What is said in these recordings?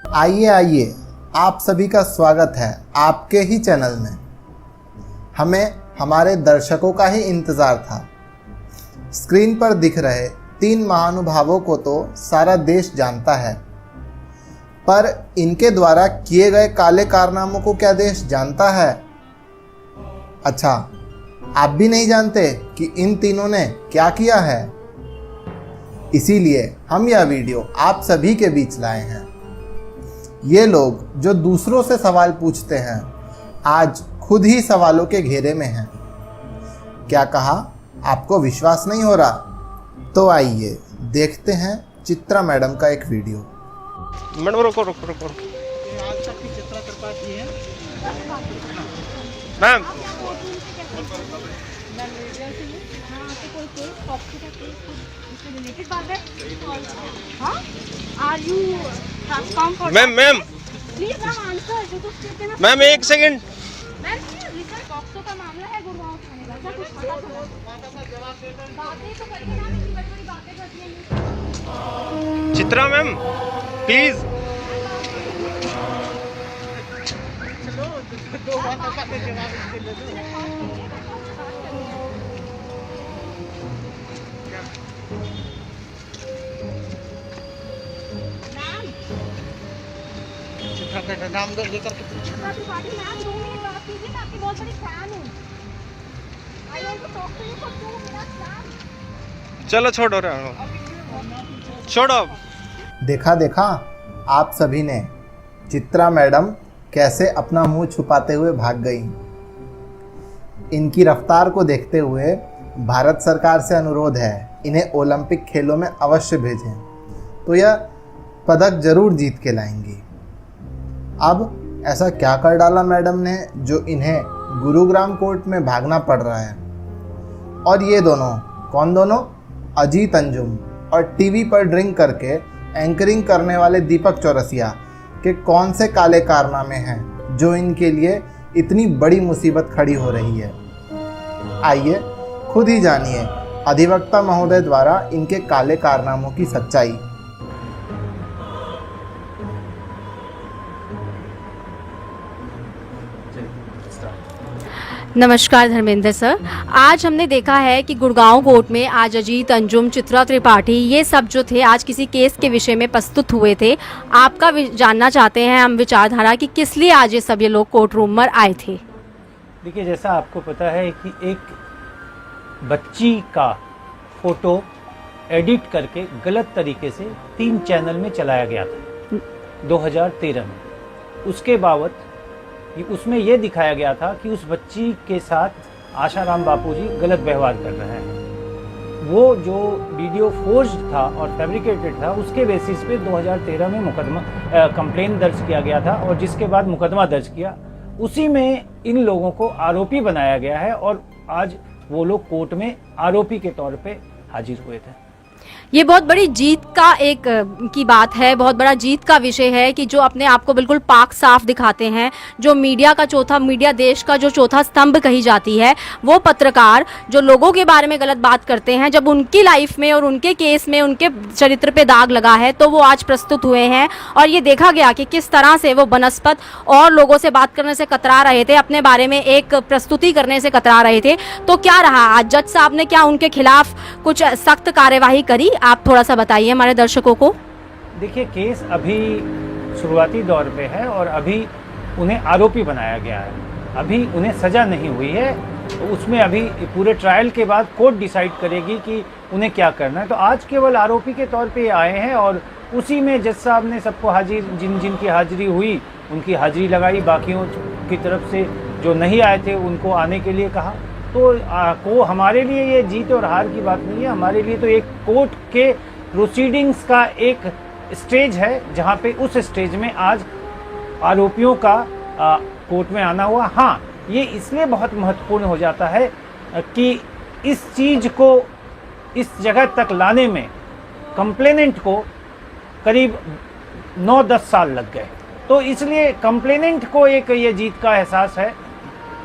आइए आइए, आप सभी का स्वागत है आपके ही चैनल में। हमें हमारे दर्शकों का ही इंतज़ार था। स्क्रीन पर दिख रहे 3 महानुभावों को तो सारा देश जानता है, पर इनके द्वारा किए गए काले कारनामों को क्या देश जानता है? अच्छा, आप भी नहीं जानते कि इन तीनों ने क्या किया है? इसीलिए हम यह वीडियो आप सभी के बीच लाए हैं। ये लोग जो दूसरों से सवाल पूछते हैं, आज खुद ही सवालों के घेरे में हैं। क्या कहा? आपको विश्वास नहीं हो रहा? तो आइए देखते हैं चित्रा मैडम का एक वीडियो। मैडम रुको। आज तक की चित्रा त्रिपाठी है मैम। मैम मैम एक सेकंड। पॉक्सो का मामला है गुड़गांव थाने का, क्या कुछ पता चला? बातें तो करिए ना, इतनी बड़ी बड़ी बातें करती हैं। Chitra ma'am please. चित्रा का नाम दर्ज करके चित्रा त्रिपाठी, मैम 2 मिनट बात कीजिए, मैं आपकी बहुत बड़ी फैन हूँ। I want to talk to you for 2 minutes ma'am. चलो छोड़ो छोड़ो। देखा आप सभी ने चित्रा मैडम कैसे अपना मुंह छुपाते हुए भाग गई। इनकी रफ्तार को देखते हुए भारत सरकार से अनुरोध है, इन्हें ओलंपिक खेलों में अवश्य भेजें, तो यह पदक जरूर जीत के लाएंगी। अब ऐसा क्या कर डाला मैडम ने जो इन्हें गुरुग्राम कोर्ट में भागना पड़ रहा है? और ये दोनों कौन दोनों? अजीत अंजुम और टीवी पर ड्रिंक करके एंकरिंग करने वाले दीपक चौरसिया के कौन से काले कारनामे हैं जो इनके लिए इतनी बड़ी मुसीबत खड़ी हो रही है? आइए खुद ही जानिए अधिवक्ता महोदय द्वारा इनके काले कारनामों की सच्चाई। नमस्कार धर्मेंद्र सर। आज हमने देखा है कि गुड़गांव कोर्ट में आज अजीत अंजुम, चित्रा त्रिपाठी, ये सब जो थे आज किसी केस के विषय में प्रस्तुत हुए थे। आपका जानना चाहते हैं हम विचारधारा कि किस लिए आज ये लोग कोर्ट रूम में आए थे। देखिए, जैसा आपको पता है कि एक बच्ची का फोटो एडिट करके गलत तरीके से 3 चैनल में चलाया गया था 2013 में। उसके बाबत उसमें यह दिखाया गया था कि उस बच्ची के साथ आशाराम बापूजी गलत व्यवहार कर रहे हैं। वो जो वीडियो फोर्ज्ड था और फैब्रिकेटेड था, उसके बेसिस पे 2013 में कंप्लेन दर्ज किया गया था और जिसके बाद मुकदमा दर्ज किया। उसी में इन लोगों को आरोपी बनाया गया है और आज वो लोग कोर्ट में आरोपी के तौर पे हाजिर हुए थे। ये बहुत बड़ी जीत का की बात है, बहुत बड़ा जीत का विषय है कि जो अपने आप को बिल्कुल पाक साफ दिखाते हैं, जो मीडिया देश का जो चौथा स्तंभ कही जाती है, वो पत्रकार जो लोगों के बारे में गलत बात करते हैं, जब उनकी लाइफ में और उनके केस में उनके चरित्र पे दाग लगा है तो वो आज प्रस्तुत हुए हैं। और ये देखा गया कि किस तरह से वो बनस्पत और लोगों से बात करने से कतरा रहे थे, अपने बारे में एक प्रस्तुति करने से कतरा रहे थे। तो क्या रहा आज जज साहब ने क्या उनके खिलाफ कुछ सख्त कार्यवाही करी? आप थोड़ा सा बताइए हमारे दर्शकों को। देखिए, केस अभी शुरुआती दौर पे है और अभी उन्हें आरोपी बनाया गया है, अभी उन्हें सज़ा नहीं हुई है। तो उसमें अभी पूरे ट्रायल के बाद कोर्ट डिसाइड करेगी कि उन्हें क्या करना है। तो आज केवल आरोपी के तौर पे आए हैं और उसी में जज साहब ने सबको जिनकी हाजिरी हुई उनकी हाजिरी लगाई, बाकियों की तरफ से जो नहीं आए थे उनको आने के लिए कहा। तो हमारे लिए ये जीत और हार की बात नहीं है, हमारे लिए तो एक कोर्ट के प्रोसीडिंग्स का एक स्टेज है जहाँ पे उस स्टेज में आज आरोपियों का कोर्ट में आना हुआ। हाँ, ये इसलिए बहुत महत्वपूर्ण हो जाता है कि इस चीज़ को इस जगह तक लाने में कंप्लेनेंट को करीब 9-10 साल लग गए। तो इसलिए कंप्लेनेंट को एक ये जीत का एहसास है।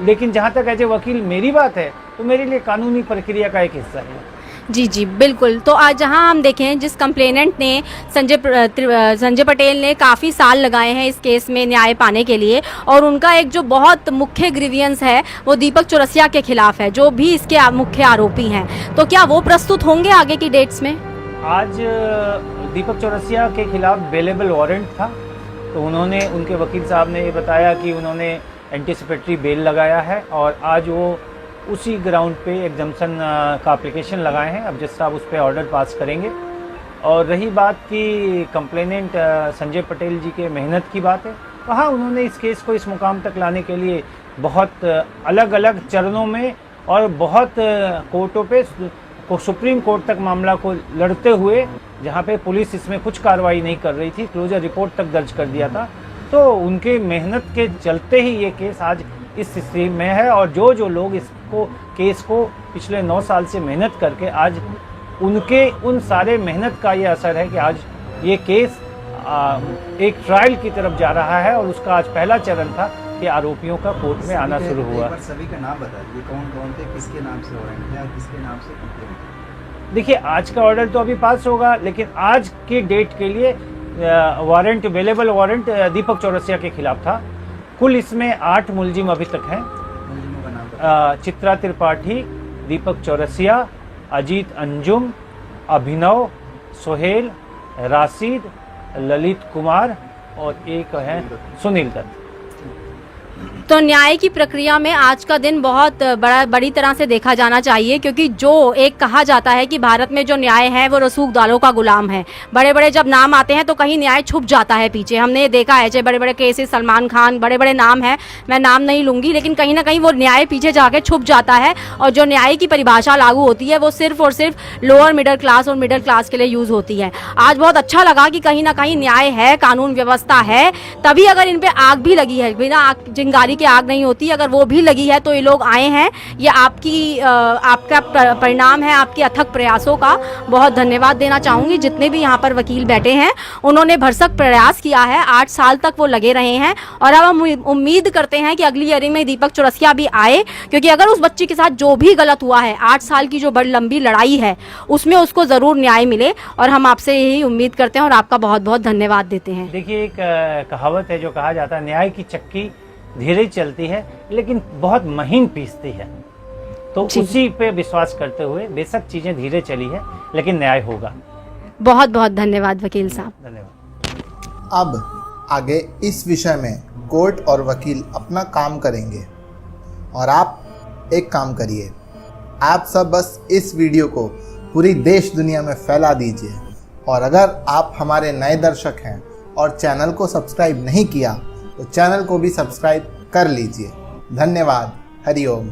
लेकिन जहाँ तक एज ए वकील मेरी बात है तो मेरे लिए कानूनी प्रक्रिया का एक हिस्सा है। जी जी बिल्कुल। तो आज जहां हम देखें जिस कंप्लेनेंट ने संजय पटेल ने काफ़ी साल लगाए हैं इस केस में न्याय पाने के लिए, और उनका एक जो बहुत मुख्य ग्रीवियंस है वो दीपक चौरसिया के खिलाफ है, जो भी इसके मुख्य आरोपी हैं। तो क्या वो प्रस्तुत होंगे आगे की डेट्स में? आज दीपक चौरसिया के खिलाफ बेलेबल वारंट था, तो उन्होंने, उनके वकील साहब ने ये बताया कि उन्होंने एंटीसिपेटरी बेल लगाया है और आज वो उसी ग्राउंड पे एग्जम्पशन का एप्लीकेशन लगाए हैं। अब जज साहब उस पर ऑर्डर पास करेंगे। और रही बात की कंप्लेनेंट संजय पटेल जी के मेहनत की बात है, तो हाँ, उन्होंने इस केस को इस मुकाम तक लाने के लिए बहुत अलग अलग चरणों में और बहुत कोर्टों पे, सुप्रीम कोर्ट तक मामला को लड़ते हुए, जहाँ पे पुलिस इसमें कुछ कार्रवाई नहीं कर रही थी, क्लोजर रिपोर्ट तक दर्ज कर दिया था। तो उनके मेहनत के चलते ही ये केस आज इस स्थिति में है। और जो जो लोग इसको, केस को पिछले 9 साल से मेहनत करके, आज उनके उन सारे मेहनत का ये असर है कि आज ये केस एक ट्रायल की तरफ जा रहा है। और उसका आज पहला चरण था कि आरोपियों का कोर्ट में आना शुरू हुआ। सभी का नाम बता दीजिए, कौन कौन थे, किसके नाम से वारंट है और किसके नाम से कंप्लेंट है? देखिए, आज का ऑर्डर तो अभी पास होगा, लेकिन आज की डेट के लिए वारंट, अवेलेबल वारंट दीपक चौरसिया के खिलाफ था। कुल इसमें 8 मुलजिम अभी तक हैं। मुलजिमों का नाम बता चित्रा त्रिपाठी, दीपक चौरसिया, अजीत अंजुम, अभिनव, सोहेल, राशिद, ललित कुमार और एक है सुनील दत्त। तो न्याय की प्रक्रिया में आज का दिन बहुत बड़ी तरह से देखा जाना चाहिए, क्योंकि जो एक कहा जाता है कि भारत में जो न्याय है वो रसूखदारों का गुलाम है। बड़े बड़े जब नाम आते हैं तो कहीं न्याय छुप जाता है पीछे। हमने ये देखा है, चाहे बड़े बड़े केसेस, सलमान खान, बड़े बड़े नाम हैं, मैं नाम नहीं लूँगी, लेकिन कहीं ना कहीं वो न्याय पीछे जाके छुप जाता है। और जो न्याय की परिभाषा लागू होती है वो सिर्फ और सिर्फ लोअर मिडिल क्लास और मिडिल क्लास के लिए यूज़ होती है। आज बहुत अच्छा लगा कि कहीं ना कहीं न्याय है, कानून व्यवस्था है। तभी अगर इन पर आग भी लगी है, बिना चिंगारी की आग नहीं होती, अगर वो भी लगी है तो ये लोग आए हैं। ये आपका परिणाम है आपके अथक प्रयासों का। बहुत धन्यवाद देना चाहूँगी जितने भी यहाँ पर वकील बैठे हैं, उन्होंने भरसक प्रयास किया है। 8 साल तक वो लगे रहे हैं और अब हम उम्मीद करते हैं कि अगली ईयरिंग में दीपक चौरसिया भी आए, क्योंकि अगर उस बच्ची के साथ जो भी गलत हुआ है, 8 साल की जो बड़ी लंबी लड़ाई है, उसमें उसको ज़रूर न्याय मिले। और हम आपसे यही उम्मीद करते हैं और आपका बहुत बहुत धन्यवाद देते हैं। देखिए, एक कहावत है जो कहा जाता है, न्याय की चक्की धीरे चलती है लेकिन बहुत महीन पीसती है। तो उसी पे विश्वास करते हुए बेशक चीजें धीरे चली है, लेकिन न्याय होगा। बहुत बहुत धन्यवाद वकील साहब। धन्यवाद। अब आगे इस विषय में कोर्ट और वकील अपना काम करेंगे और आप एक काम करिए, आप सब बस इस वीडियो को पूरी देश दुनिया में फैला दीजिए। और अगर आप हमारे नए दर्शक हैं और चैनल को सब्सक्राइब नहीं किया तो चैनल को भी सब्सक्राइब कर लीजिए। धन्यवाद। हरिओम।